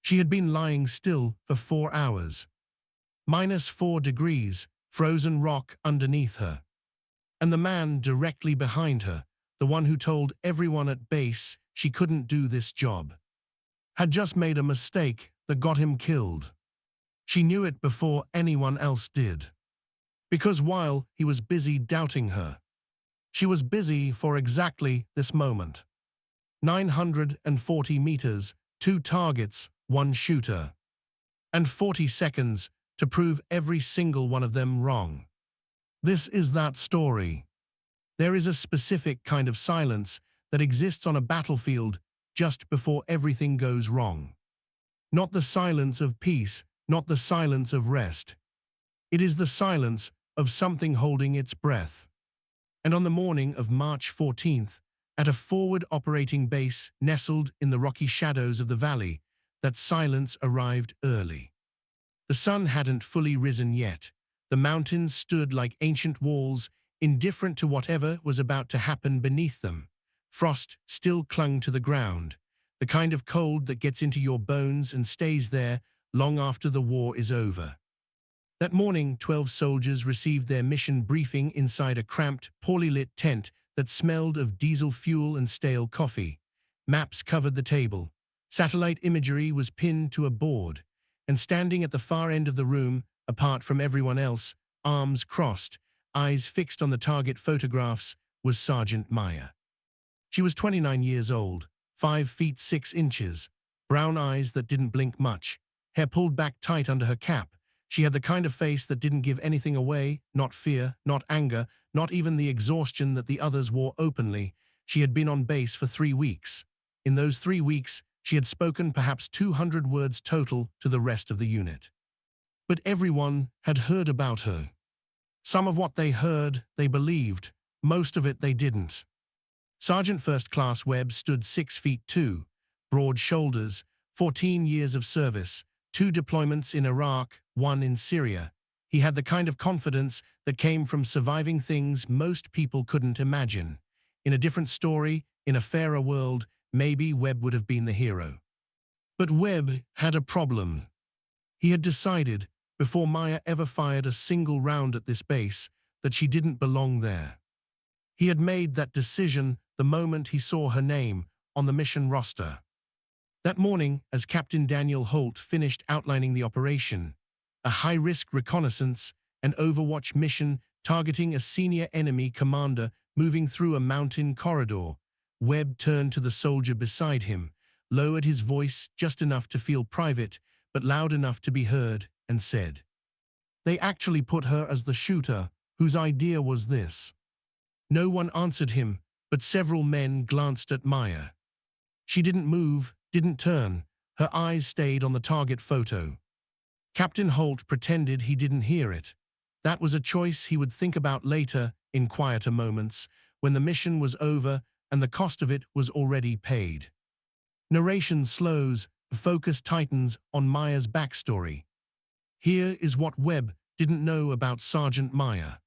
She had been lying still for 4 hours. -4 degrees, frozen rock underneath her. And the man directly behind her, the one who told everyone at base she couldn't do this job, had just made a mistake that got him killed. She knew it before anyone else did. Because while he was busy doubting her, she was busy for exactly this moment. 940 meters, 2 targets, 1 shooter. And 40 seconds to prove every single one of them wrong. This is that story. There is a specific kind of silence that exists on a battlefield just before everything goes wrong. Not the silence of peace, not the silence of rest. It is the silence of something holding its breath. And on the morning of March 14th, at a forward operating base nestled in the rocky shadows of the valley, that silence arrived early. The sun hadn't fully risen yet. The mountains stood like ancient walls, indifferent to whatever was about to happen beneath them. Frost still clung to the ground, the kind of cold that gets into your bones and stays there long after the war is over. That morning, 12 soldiers received their mission briefing inside a cramped, poorly lit tent that smelled of diesel fuel and stale coffee. Maps covered the table. Satellite imagery was pinned to a board. And standing at the far end of the room, apart from everyone else, arms crossed, eyes fixed on the target photographs, was Sergeant Maya. She was 29 years old, 5 feet 6 inches, brown eyes that didn't blink much, hair pulled back tight under her cap. She had the kind of face that didn't give anything away, not fear, not anger, not even the exhaustion that the others wore openly. She had been on base for 3 weeks. In those 3 weeks, she had spoken perhaps 200 words total to the rest of the unit. But everyone had heard about her. Some of what they heard, they believed. Most of it they didn't. Sergeant First Class Webb stood 6 feet 2, broad shoulders, 14 years of service, 2 deployments in Iraq, 1 in Syria. He had the kind of confidence that came from surviving things most people couldn't imagine. In a different story, in a fairer world, maybe Webb would have been the hero. But Webb had a problem. He had decided, before Maya ever fired a single round at this base, that she didn't belong there. He had made that decision the moment he saw her name on the mission roster. That morning, as Captain Daniel Holt finished outlining the operation, a high-risk reconnaissance, an Overwatch mission targeting a senior enemy commander moving through a mountain corridor, Webb turned to the soldier beside him, lowered his voice just enough to feel private, but loud enough to be heard, and said, "They actually put her as the shooter. Whose idea was this?" No one answered him, but several men glanced at Maya. She didn't move, didn't turn. Her eyes stayed on the target photo. Captain Holt pretended he didn't hear it. That was a choice he would think about later, in quieter moments, when the mission was over and the cost of it was already paid. Narration slows, focus tightens on Maya's backstory. Here is what Webb didn't know about Sergeant Maya.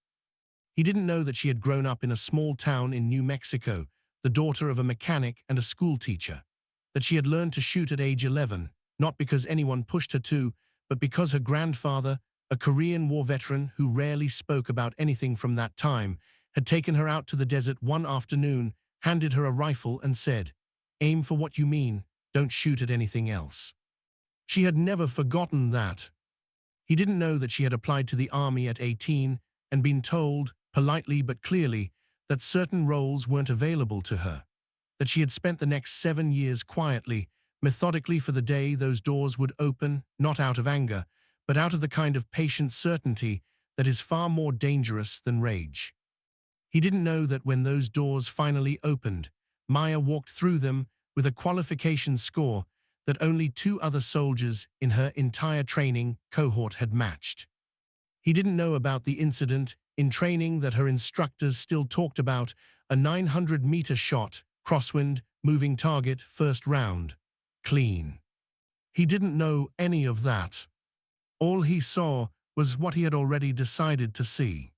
He didn't know that she had grown up in a small town in New Mexico, the daughter of a mechanic and a schoolteacher. That she had learned to shoot at age 11, not because anyone pushed her to, but because her grandfather, a Korean War veteran who rarely spoke about anything from that time, had taken her out to the desert one afternoon, handed her a rifle and said, "Aim for what you mean, don't shoot at anything else." She had never forgotten that. He didn't know that she had applied to the army at 18 and been told, politely but clearly, that certain roles weren't available to her. That she had spent the next 7 years quietly, methodically for the day those doors would open, not out of anger, but out of the kind of patient certainty that is far more dangerous than rage. He didn't know that when those doors finally opened, Maya walked through them with a qualification score that only 2 other soldiers in her entire training cohort had matched. He didn't know about the incident in training that her instructors still talked about, a 900-meter shot, crosswind, moving target, first round. Clean. He didn't know any of that. All he saw was what he had already decided to see.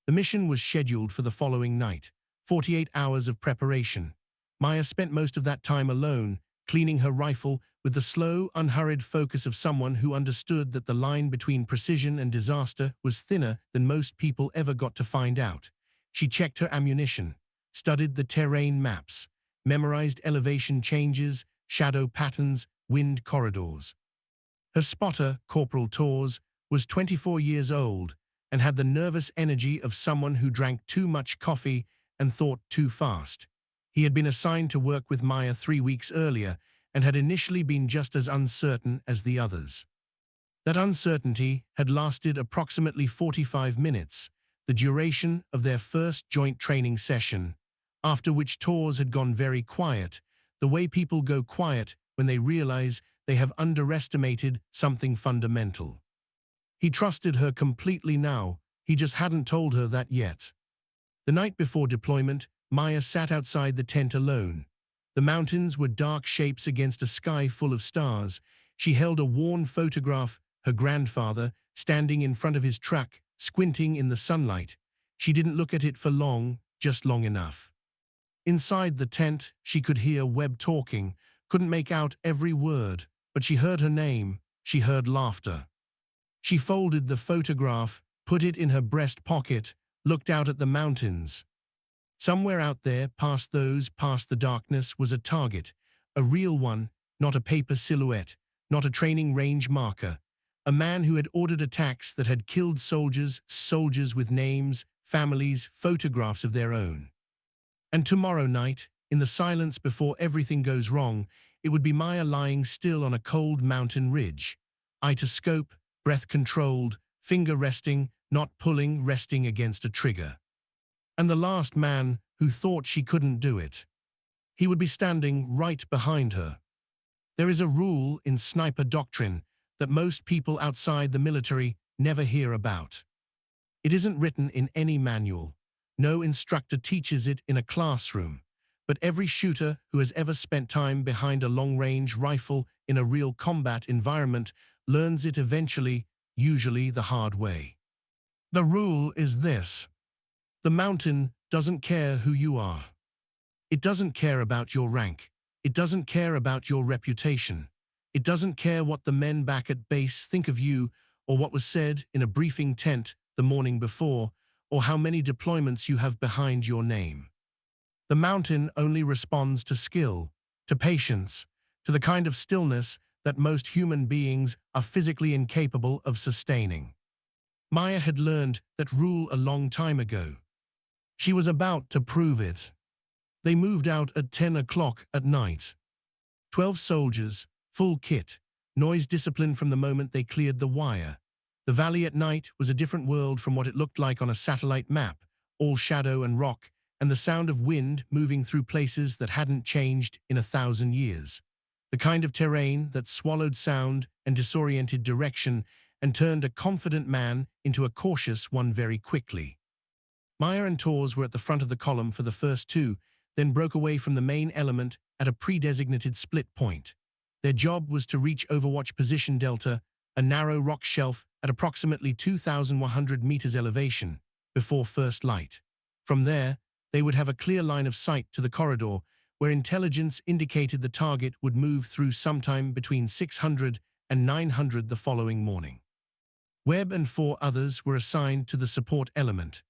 The mission was scheduled for the following night, 48 hours of preparation. Maya spent most of that time alone, cleaning her rifle with the slow, unhurried focus of someone who understood that the line between precision and disaster was thinner than most people ever got to find out. She checked her ammunition, studied the terrain maps, memorized elevation changes, shadow patterns, wind corridors. Her spotter, Corporal Torres, was 24 years old and had the nervous energy of someone who drank too much coffee and thought too fast. He had been assigned to work with Maya 3 weeks earlier and had initially been just as uncertain as the others. That uncertainty had lasted approximately 45 minutes, the duration of their first joint training session, after which Torres had gone very quiet, the way people go quiet when they realize they have underestimated something fundamental. He trusted her completely now, he just hadn't told her that yet. The night before deployment, Maya sat outside the tent alone. The mountains were dark shapes against a sky full of stars. She held a worn photograph, her grandfather, standing in front of his truck, squinting in the sunlight. She didn't look at it for long, just long enough. Inside the tent, she could hear Webb talking, couldn't make out every word, but she heard her name, she heard laughter. She folded the photograph, put it in her breast pocket, looked out at the mountains. Somewhere out there, past the darkness, was a target, a real one, not a paper silhouette, not a training range marker. A man who had ordered attacks that had killed soldiers with names, families, photographs of their own. And tomorrow night, in the silence before everything goes wrong, it would be Maya lying still on a cold mountain ridge. Eye to scope, breath controlled, finger resting, not pulling, resting against a trigger. And the last man who thought she couldn't do it. He would be standing right behind her. There is a rule in sniper doctrine that most people outside the military never hear about. It isn't written in any manual. No instructor teaches it in a classroom. But every shooter who has ever spent time behind a long-range rifle in a real combat environment learns it eventually, usually the hard way. The rule is this. The mountain doesn't care who you are. It doesn't care about your rank. It doesn't care about your reputation. It doesn't care what the men back at base think of you or what was said in a briefing tent the morning before or how many deployments you have behind your name. The mountain only responds to skill, to patience, to the kind of stillness that most human beings are physically incapable of sustaining. Maya had learned that rule a long time ago. She was about to prove it. They moved out at 10 o'clock at night. 12 soldiers, full kit, noise discipline from the moment they cleared the wire. The valley at night was a different world from what it looked like on a satellite map, all shadow and rock, and the sound of wind moving through places that hadn't changed in 1,000 years. The kind of terrain that swallowed sound and disoriented direction and turned a confident man into a cautious one very quickly. Maya and Torres were at the front of the column for the first two, then broke away from the main element at a pre-designated split point. Their job was to reach Overwatch Position Delta, a narrow rock shelf at approximately 2,100 meters elevation, before first light. From there, they would have a clear line of sight to the corridor, where intelligence indicated the target would move through sometime between 600 and 900 the following morning. Webb and 4 others were assigned to the support element.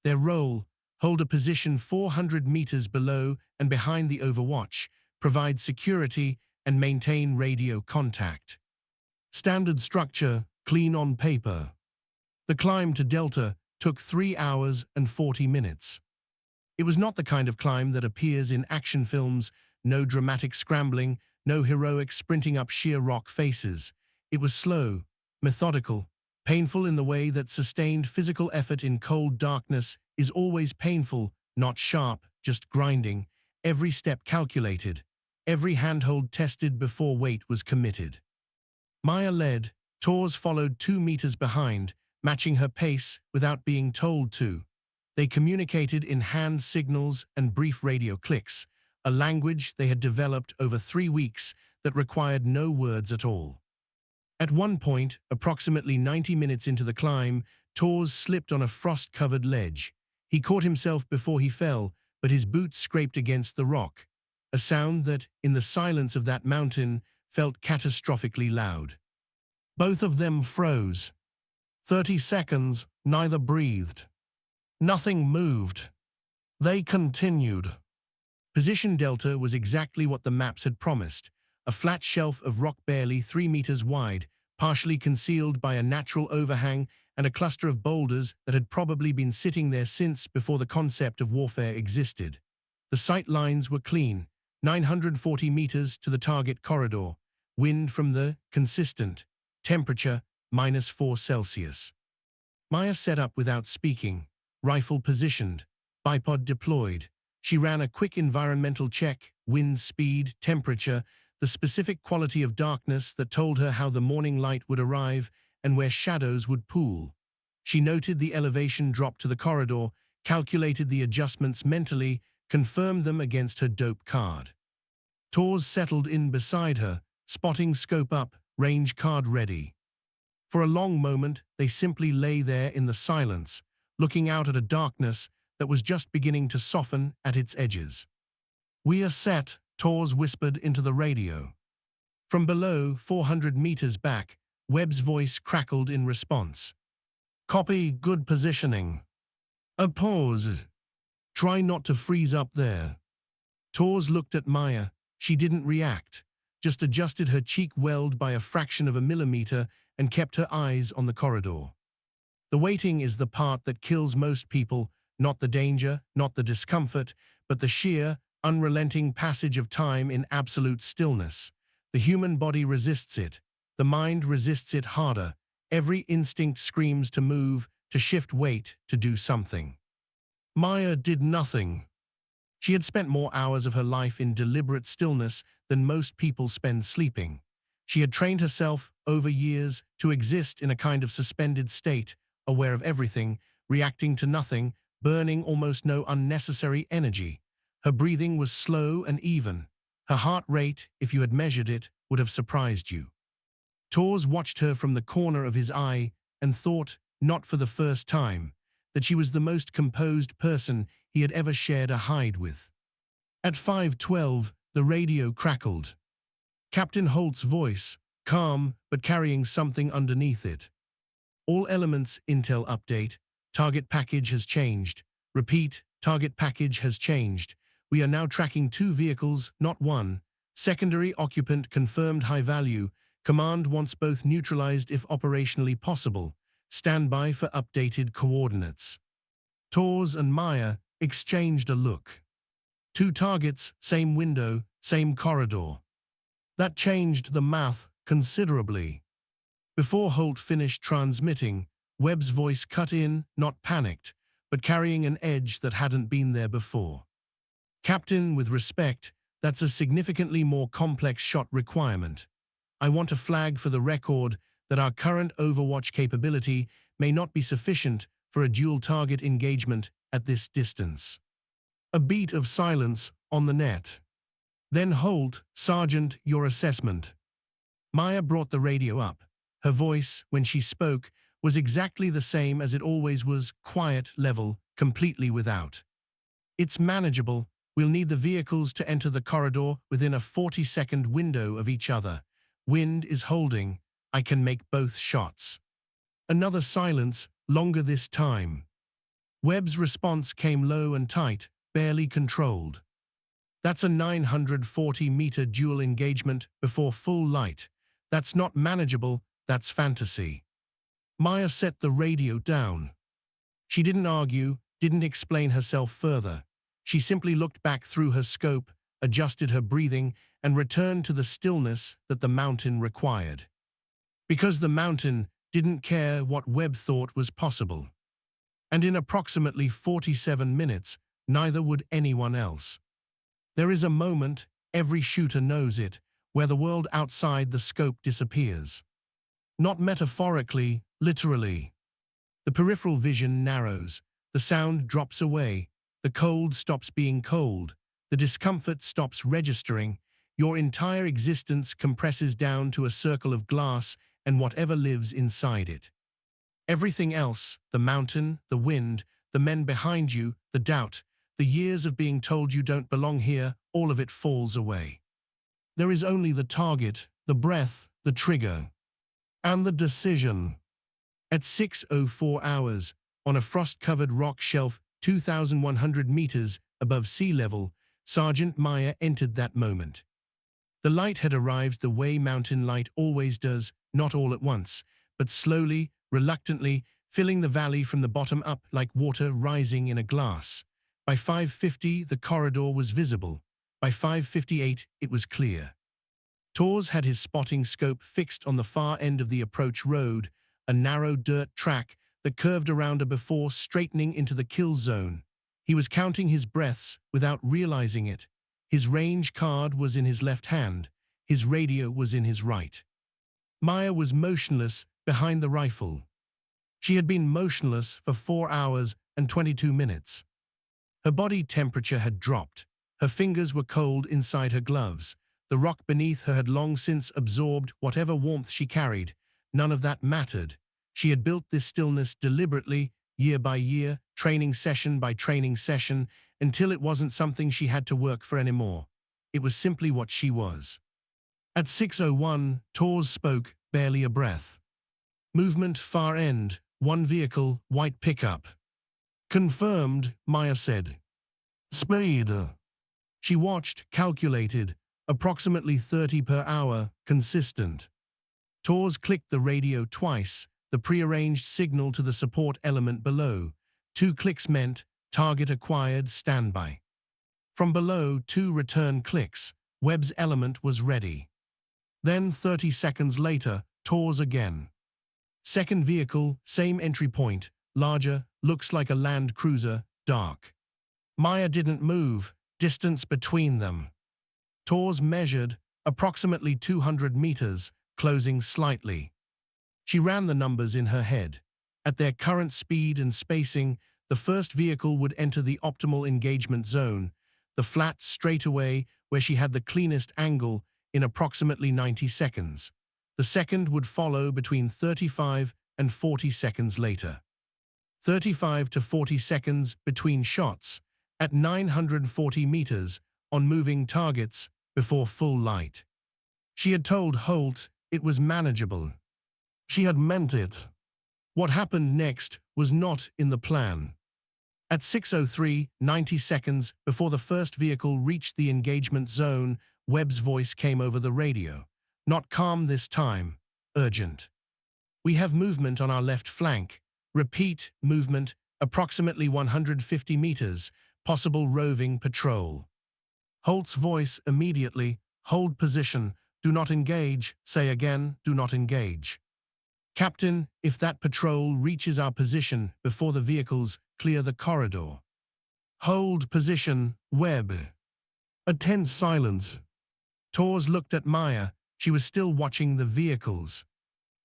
Their role, hold a position 400 meters below and behind the Overwatch, provide security and maintain radio contact. Standard structure, clean on paper. The climb to Delta took 3 hours and 40 minutes. It was not the kind of climb that appears in action films, no dramatic scrambling, no heroic sprinting up sheer rock faces. It was slow, methodical, painful in the way that sustained physical effort in cold darkness is always painful, not sharp, just grinding, every step calculated, every handhold tested before weight was committed. Maya led, Torres followed 2 meters behind, matching her pace without being told to. They communicated in hand signals and brief radio clicks, a language they had developed over 3 weeks that required no words at all. At one point, approximately 90 minutes into the climb, Torres slipped on a frost-covered ledge. He caught himself before he fell, but his boots scraped against the rock, a sound that, in the silence of that mountain, felt catastrophically loud. Both of them froze. 30 seconds, neither breathed. Nothing moved. They continued. Position Delta was exactly what the maps had promised, a flat shelf of rock barely 3 meters wide, partially concealed by a natural overhang and a cluster of boulders that had probably been sitting there since before the concept of warfare existed. The sight lines were clean, 940 meters to the target corridor, wind from the consistent, temperature -4 Celsius. Maya set up without speaking, rifle positioned, bipod deployed. She ran a quick environmental check, wind speed, temperature, the specific quality of darkness that told her how the morning light would arrive and where shadows would pool. She noted the elevation drop to the corridor, calculated the adjustments mentally, confirmed them against her dope card. Tors settled in beside her, spotting scope up, range card ready. For a long moment, they simply lay there in the silence, looking out at a darkness that was just beginning to soften at its edges. "We are set," Tors whispered into the radio. From below, 400 meters back, Webb's voice crackled in response. "Copy, good positioning." A pause. "Try not to freeze up there." Tors looked at Maya. She didn't react, just adjusted her cheek weld by a fraction of a millimeter and kept her eyes on the corridor. The waiting is the part that kills most people, not the danger, not the discomfort, but the sheer, unrelenting passage of time in absolute stillness. The human body resists it. The mind resists it harder. Every instinct screams to move, to shift weight, to do something. Maya did nothing. She had spent more hours of her life in deliberate stillness than most people spend sleeping. She had trained herself, over years, to exist in a kind of suspended state, aware of everything, reacting to nothing, burning almost no unnecessary energy. Her breathing was slow and even. Her heart rate, if you had measured it, would have surprised you. Tors watched her from the corner of his eye and thought, not for the first time, that she was the most composed person he had ever shared a hide with. At 5:12, the radio crackled. Captain Holt's voice, calm but carrying something underneath it. "All elements, intel update. Target package has changed. Repeat, target package has changed. We are now tracking 2 vehicles, not 1. Secondary occupant confirmed high value. Command wants both neutralized if operationally possible. Stand by for updated coordinates." Tors and Maya exchanged a look. 2 targets, same window, same corridor. That changed the math considerably. Before Holt finished transmitting, Webb's voice cut in, not panicked, but carrying an edge that hadn't been there before. "Captain, with respect, that's a significantly more complex shot requirement. I want to flag for the record that our current Overwatch capability may not be sufficient for a dual-target engagement at this distance." A beat of silence on the net. Then Holt, "Sergeant, your assessment." Maya brought the radio up. Her voice, when she spoke, was exactly the same as it always was, quiet, level, completely without. "It's manageable. We'll need the vehicles to enter the corridor within a 40-second window of each other. Wind is holding. I can make both shots." Another silence, longer this time. Webb's response came low and tight, barely controlled. "That's a 940-meter dual engagement before full light. That's not manageable, that's fantasy." Maya set the radio down. She didn't argue, didn't explain herself further. She simply looked back through her scope, adjusted her breathing, and returned to the stillness that the mountain required. Because the mountain didn't care what Webb thought was possible. And in approximately 47 minutes, neither would anyone else. There is a moment, every shooter knows it, where the world outside the scope disappears. Not metaphorically, literally. The peripheral vision narrows, the sound drops away, the cold stops being cold, the discomfort stops registering, your entire existence compresses down to a circle of glass and whatever lives inside it. Everything else, the mountain, the wind, the men behind you, the doubt, the years of being told you don't belong here, all of it falls away. There is only the target, the breath, the trigger, and the decision. At 6:04 hours, on a frost-covered rock shelf 2,100 meters above sea level, Sergeant Maya entered that moment. The light had arrived the way mountain light always does, not all at once, but slowly, reluctantly, filling the valley from the bottom up like water rising in a glass. By 5:50, the corridor was visible. By 5:58, it was clear. Torres had his spotting scope fixed on the far end of the approach road, a narrow dirt track that curved around a before straightening into the kill zone. He was counting his breaths without realizing it. His range card was in his left hand. His radio was in his right. Maya was motionless behind the rifle. She had been motionless for 4 hours and 22 minutes. Her body temperature had dropped. Her fingers were cold inside her gloves. The rock beneath her had long since absorbed whatever warmth she carried. None of that mattered. She had built this stillness deliberately, year by year, training session by training session, until it wasn't something she had to work for anymore. It was simply what she was. At 6:01, Torres spoke, barely a breath. Movement far end, one vehicle, white pickup. Confirmed, Maya said. Speed. She watched, calculated, approximately 30 per hour, consistent. Torres clicked the radio twice, the prearranged signal to the support element below. 2 clicks meant, target acquired, standby. From below, 2 return clicks, Webb's element was ready. Then 30 seconds later, Torres again. Second vehicle, same entry point, larger, looks like a Land Cruiser, dark. Maya didn't move, distance between them. Torres measured, approximately 200 meters, closing slightly. She ran the numbers in her head. At their current speed and spacing, the first vehicle would enter the optimal engagement zone, the flat straightaway where she had the cleanest angle, in approximately 90 seconds. The second would follow between 35 and 40 seconds later. 35 to 40 seconds between shots, at 940 meters, on moving targets, before full light. She had told Holt it was manageable. She had meant it. What happened next was not in the plan. At 6:03, 90 seconds before the first vehicle reached the engagement zone, Webb's voice came over the radio. Not calm this time, urgent. We have movement on our left flank. Repeat, movement, approximately 150 meters, possible roving patrol. Holt's voice immediately, hold position, do not engage, say again, do not engage. Captain, if that patrol reaches our position before the vehicles clear the corridor. Hold position, Webb. A tense silence. Torres looked at Maya. She was still watching the vehicles.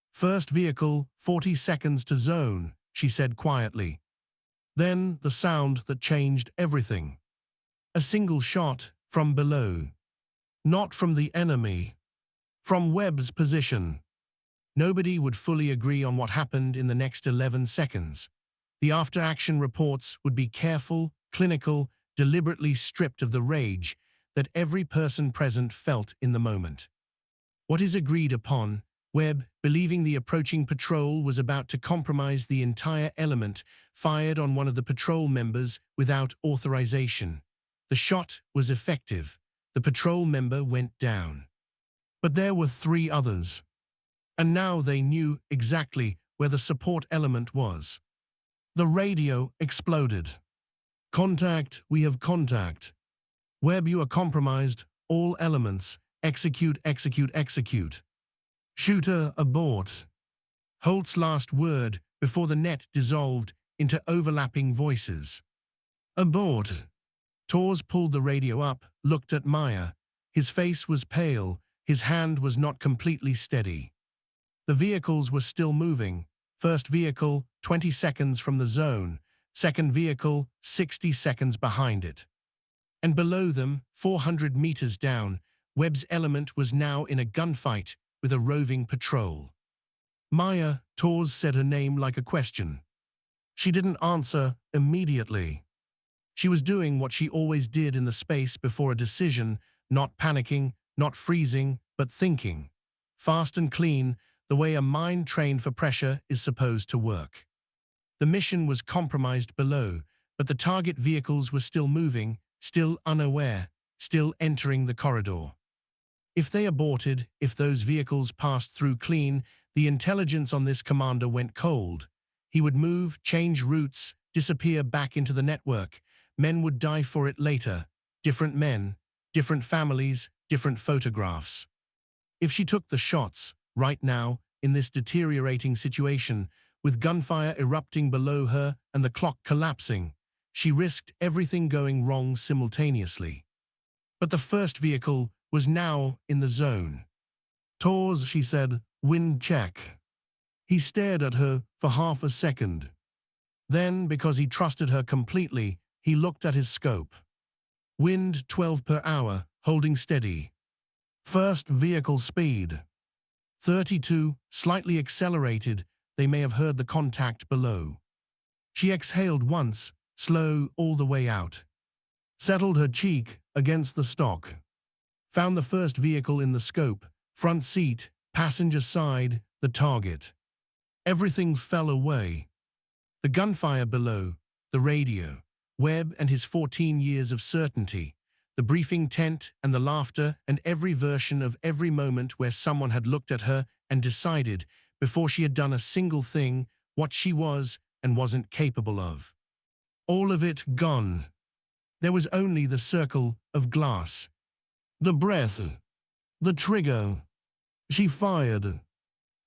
First vehicle, 40 seconds to zone, she said quietly. Then the sound that changed everything. A single shot from below. Not from the enemy. From Webb's position. Nobody would fully agree on what happened in the next 11 seconds. The after-action reports would be careful, clinical, deliberately stripped of the rage that every person present felt in the moment. What is agreed upon, Webb, believing the approaching patrol was about to compromise the entire element, fired on one of the patrol members without authorization. The shot was effective. The patrol member went down. But there were 3 others. And now they knew exactly where the support element was. The radio exploded. Contact, we have contact. Webb, you are compromised. All elements, execute, execute, execute. Shooter, abort. Holt's last word before the net dissolved into overlapping voices. Abort. Torres pulled the radio up, looked at Maya. His face was pale, his hand was not completely steady. The vehicles were still moving. First vehicle, 20 seconds from the zone. Second vehicle, 60 seconds behind it. And below them, 400 meters down, Webb's element was now in a gunfight with a roving patrol. Maya, Torres said her name like a question. She didn't answer immediately. She was doing what she always did in the space before a decision, not panicking, not freezing, but thinking. fast and clean, the way a mine trained for pressure is supposed to work. The mission was compromised below, but the target vehicles were still moving, still unaware, still entering the corridor. If they aborted, if those vehicles passed through clean, the intelligence on this commander went cold. He would move, change routes, disappear back into the network. Men would die for it later. Different men, different families, different photographs. If she took the shots, right now, in this deteriorating situation, with gunfire erupting below her and the clock collapsing, she risked everything going wrong simultaneously. But the first vehicle was now in the zone. "Tors," she said, "wind check." He stared at her for half a second. Then, because he trusted her completely, he looked at his scope. Wind 12 per hour, holding steady. First vehicle speed 32, slightly accelerated. They may have heard the contact below. She exhaled once, slow all the way out. Settled her cheek against the stock. Found the first vehicle in the scope, front seat, passenger side, the target. Everything fell away. The gunfire below, the radio, Webb and his 14 years of certainty, the briefing tent and the laughter and every version of every moment where someone had looked at her and decided, before she had done a single thing, what she was and wasn't capable of. All of it gone. There was only the circle of glass. The breath. The trigger. She fired.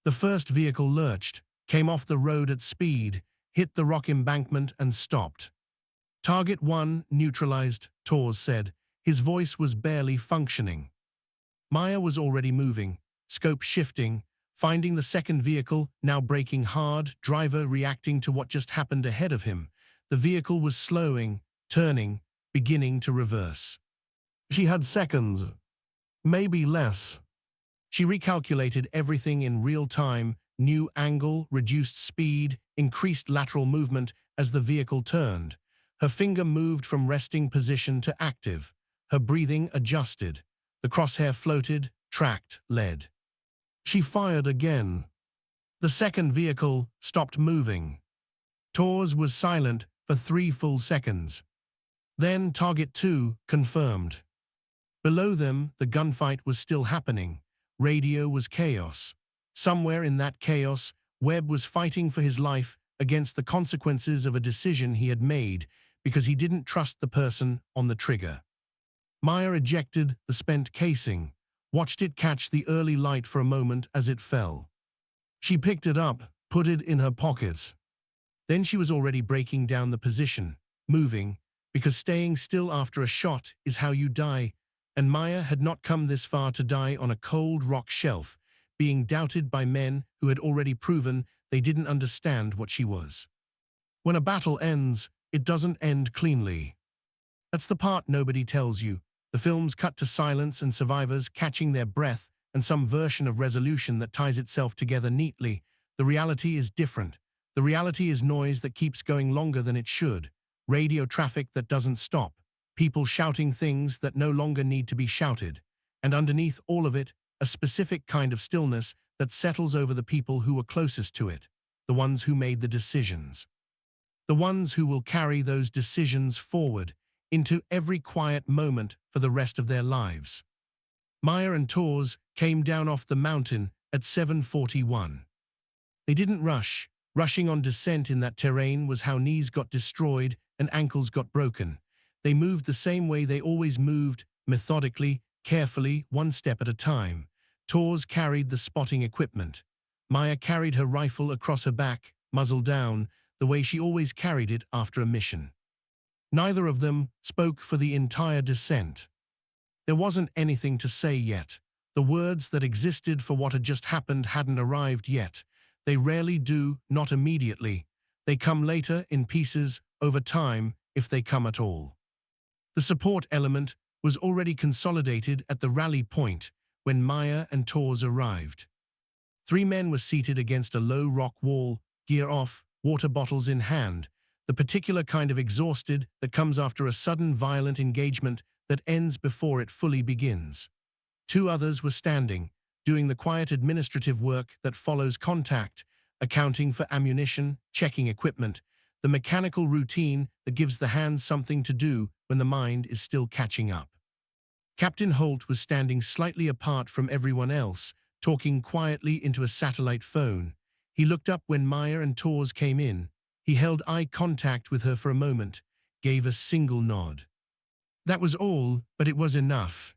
The first vehicle lurched, came off the road at speed, hit the rock embankment and stopped. "Target 1 neutralized," Tors said. His voice was barely functioning. Maya was already moving, scope shifting, finding the second vehicle, now braking hard, driver reacting to what just happened ahead of him. The vehicle was slowing, turning, beginning to reverse. She had seconds, maybe less. She recalculated everything in real time, new angle, reduced speed, increased lateral movement as the vehicle turned. Her finger moved from resting position to active. Her breathing adjusted. The crosshair floated, tracked, led. She fired again. The second vehicle stopped moving. Tors was silent for 3 full seconds. Then target 2 confirmed. Below them, the gunfight was still happening. Radio was chaos. Somewhere in that chaos, Webb was fighting for his life against the consequences of a decision he had made because he didn't trust the person on the trigger. Maya ejected the spent casing, watched it catch the early light for a moment as it fell. She picked it up, put it in her pocket. Then she was already breaking down the position, moving, because staying still after a shot is how you die, and Maya had not come this far to die on a cold rock shelf, being doubted by men who had already proven they didn't understand what she was. When a battle ends, it doesn't end cleanly. That's the part nobody tells you. The films cut to silence and survivors catching their breath and some version of resolution that ties itself together neatly. The reality is different. The reality is noise that keeps going longer than it should, radio traffic that doesn't stop, people shouting things that no longer need to be shouted, and underneath all of it, a specific kind of stillness that settles over the people who were closest to it, the ones who made the decisions. The ones who will carry those decisions forward into every quiet moment for the rest of their lives. Maya and Tors came down off the mountain at 7:41. They didn't rush. Rushing on descent in that terrain was how knees got destroyed and ankles got broken. They moved the same way they always moved, methodically, carefully, one step at a time. Tors carried the spotting equipment. Maya carried her rifle across her back, muzzle down, the way she always carried it after a mission. Neither of them spoke for the entire descent. There wasn't anything to say yet. The words that existed for what had just happened hadn't arrived yet. They rarely do, not immediately. They come later, in pieces, over time, if they come at all. The support element was already consolidated at the rally point when Maya and Tors arrived. 3 men were seated against a low rock wall, gear off, water bottles in hand, the particular kind of exhausted that comes after a sudden violent engagement that ends before it fully begins. 2 others were standing, doing the quiet administrative work that follows contact, accounting for ammunition, checking equipment, the mechanical routine that gives the hands something to do when the mind is still catching up. Captain Holt was standing slightly apart from everyone else, talking quietly into a satellite phone. He looked up when Maya and Tors came in. He held eye contact with her for a moment, gave a single nod. That was all, but it was enough.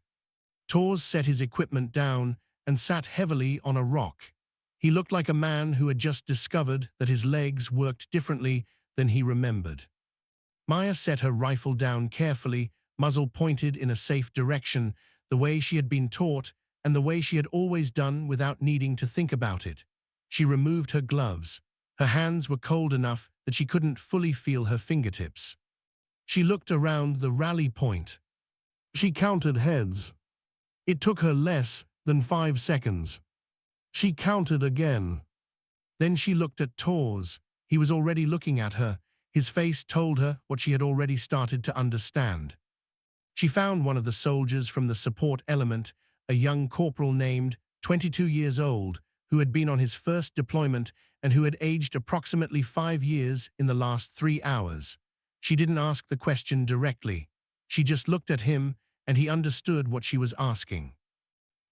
Tors set his equipment down and sat heavily on a rock. He looked like a man who had just discovered that his legs worked differently than he remembered. Maya set her rifle down carefully, muzzle pointed in a safe direction, the way she had been taught and the way she had always done without needing to think about it. She removed her gloves. Her hands were cold enough that she couldn't fully feel her fingertips. She looked around the rally point. She counted heads. It took her less than 5 seconds. She counted again. Then she looked at Tors. He was already looking at her. His face told her what she had already started to understand. She found one of the soldiers from the support element, a young corporal named 22 years old, who had been on his first deployment and who had aged approximately 5 years in the last 3 hours. She didn't ask the question directly. She just looked at him, and he understood what she was asking.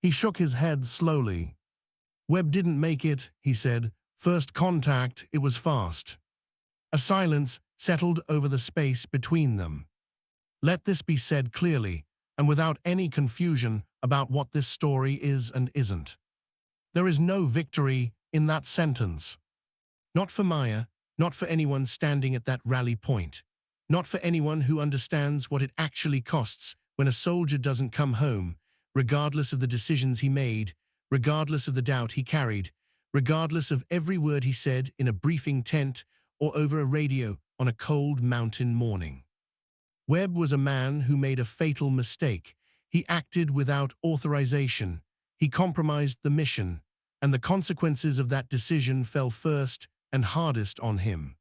He shook his head slowly. "Webb didn't make it," he said. "First contact, it was fast." A silence settled over the space between them. Let this be said clearly, and without any confusion about what this story is and isn't. There is no victory in that sentence. Not for Maya, not for anyone standing at that rally point, not for anyone who understands what it actually costs when a soldier doesn't come home, regardless of the decisions he made, regardless of the doubt he carried, regardless of every word he said in a briefing tent or over a radio on a cold mountain morning. Webb was a man who made a fatal mistake. He acted without authorization. He compromised the mission, and the consequences of that decision fell first and hardest on him.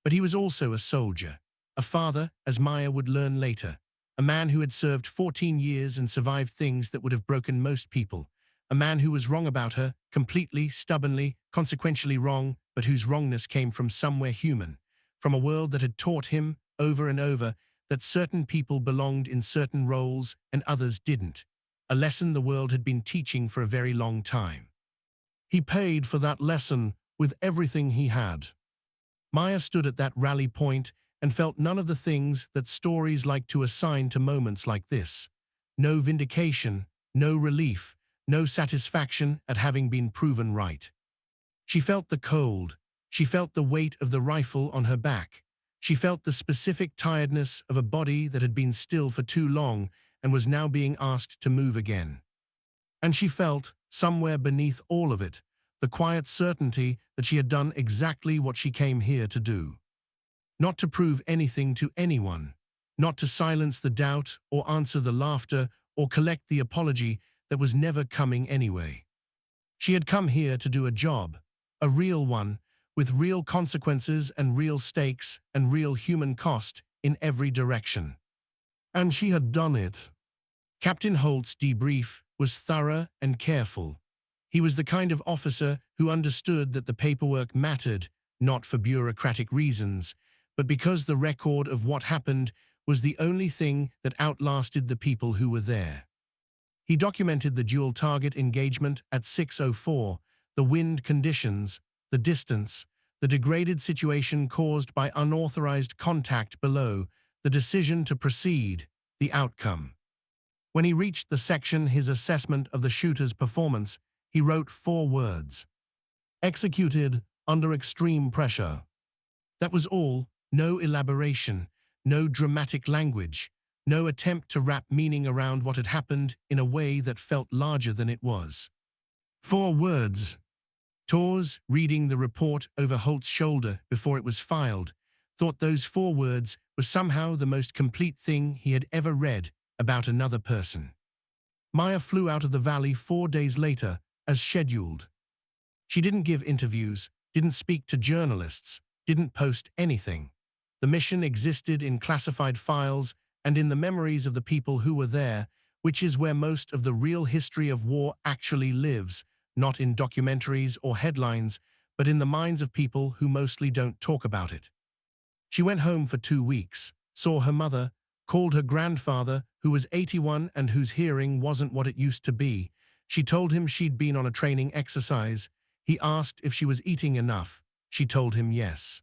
But he was also a soldier, a father, as Maya would learn later, a man who had served 14 years and survived things that would have broken most people, a man who was wrong about her, completely, stubbornly, consequentially wrong, but whose wrongness came from somewhere human, from a world that had taught him, over and over, that certain people belonged in certain roles and others didn't, a lesson the world had been teaching for a very long time. He paid for that lesson with everything he had. Maya stood at that rally point and felt none of the things that stories like to assign to moments like this. No vindication, no relief, no satisfaction at having been proven right. She felt the cold. She felt the weight of the rifle on her back. She felt the specific tiredness of a body that had been still for too long and was now being asked to move again. And she felt, somewhere beneath all of it, the quiet certainty that she had done exactly what she came here to do. Not to prove anything to anyone, not to silence the doubt or answer the laughter or collect the apology that was never coming anyway. She had come here to do a job, a real one, with real consequences and real stakes and real human cost in every direction. And she had done it. Captain Holt's debrief was thorough and careful. He was the kind of officer who understood that the paperwork mattered, not for bureaucratic reasons, but because the record of what happened was the only thing that outlasted the people who were there. He documented the dual target engagement at 6:04, the wind conditions, the distance, the degraded situation caused by unauthorized contact below, the decision to proceed, the outcome. When he reached the section, his assessment of the shooter's performance, he wrote 4 words. Executed under extreme pressure. That was all, no elaboration, no dramatic language, no attempt to wrap meaning around what had happened in a way that felt larger than it was. 4 words. Tors, reading the report over Holt's shoulder before it was filed, thought those 4 words were somehow the most complete thing he had ever read about another person. Maya flew out of the valley 4 days later, as scheduled. She didn't give interviews, didn't speak to journalists, didn't post anything. The mission existed in classified files and in the memories of the people who were there, which is where most of the real history of war actually lives, not in documentaries or headlines, but in the minds of people who mostly don't talk about it. She went home for 2 weeks, saw her mother, called her grandfather, who was 81 and whose hearing wasn't what it used to be. She told him she'd been on a training exercise. He asked if she was eating enough. She told him yes.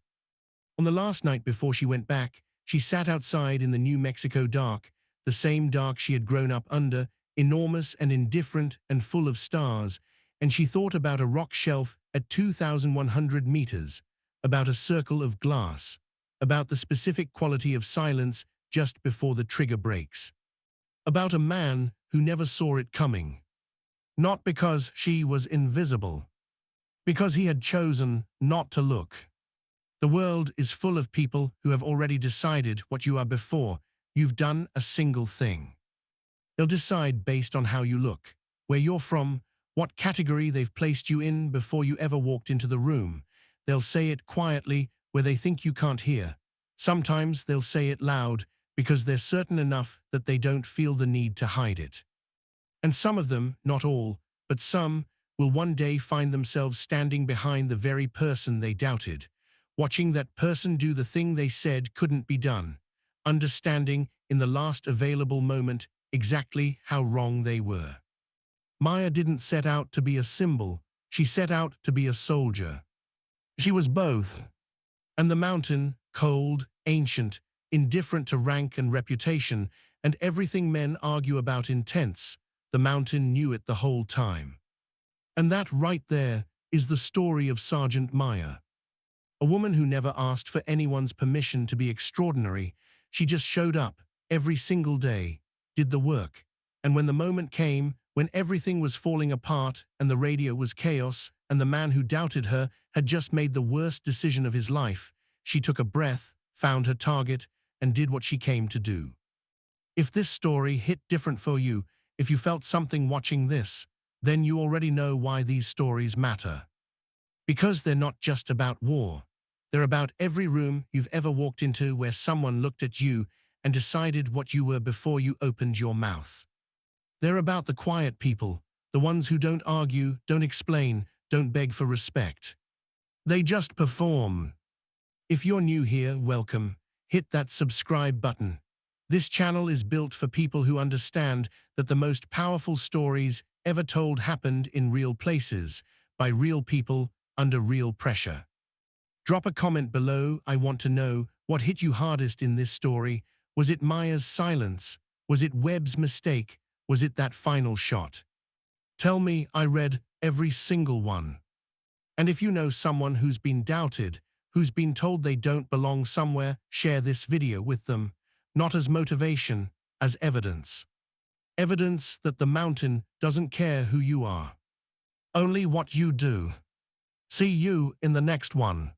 On the last night before she went back, she sat outside in the New Mexico dark, the same dark she had grown up under, enormous and indifferent and full of stars, and she thought about a rock shelf at 2,100 meters, about a circle of glass, about the specific quality of silence just before the trigger breaks, about a man who never saw it coming. Not because she was invisible, because he had chosen not to look. The world is full of people who have already decided what you are before you've done a single thing. They'll decide based on how you look, where you're from, what category they've placed you in before you ever walked into the room. They'll say it quietly where they think you can't hear. Sometimes they'll say it loud because they're certain enough that they don't feel the need to hide it. And some of them, not all, but some, will one day find themselves standing behind the very person they doubted, watching that person do the thing they said couldn't be done, understanding in the last available moment exactly how wrong they were. Maya didn't set out to be a symbol, she set out to be a soldier. She was both. And the mountain, cold, ancient, indifferent to rank and reputation, and everything men argue about intense, the mountain knew it the whole time. And that right there is the story of Sergeant Maya. A woman who never asked for anyone's permission to be extraordinary. She just showed up every single day, did the work. And when the moment came, when everything was falling apart and the radio was chaos and the man who doubted her had just made the worst decision of his life, she took a breath, found her target, and did what she came to do. If this story hit different for you, if you felt something watching this, then you already know why these stories matter. Because they're not just about war. They're about every room you've ever walked into where someone looked at you and decided what you were before you opened your mouth. They're about the quiet people, the ones who don't argue, don't explain, don't beg for respect. They just perform. If you're new here, welcome. Hit that subscribe button. This channel is built for people who understand that the most powerful stories ever told happened in real places, by real people, under real pressure. Drop a comment below. I want to know what hit you hardest in this story. Was it Maya's silence? Was it Webb's mistake? Was it that final shot? Tell me. I read every single one. And if you know someone who's been doubted, who's been told they don't belong somewhere, share this video with them, not as motivation, as evidence. Evidence that the mountain doesn't care who you are, only what you do. See you in the next one.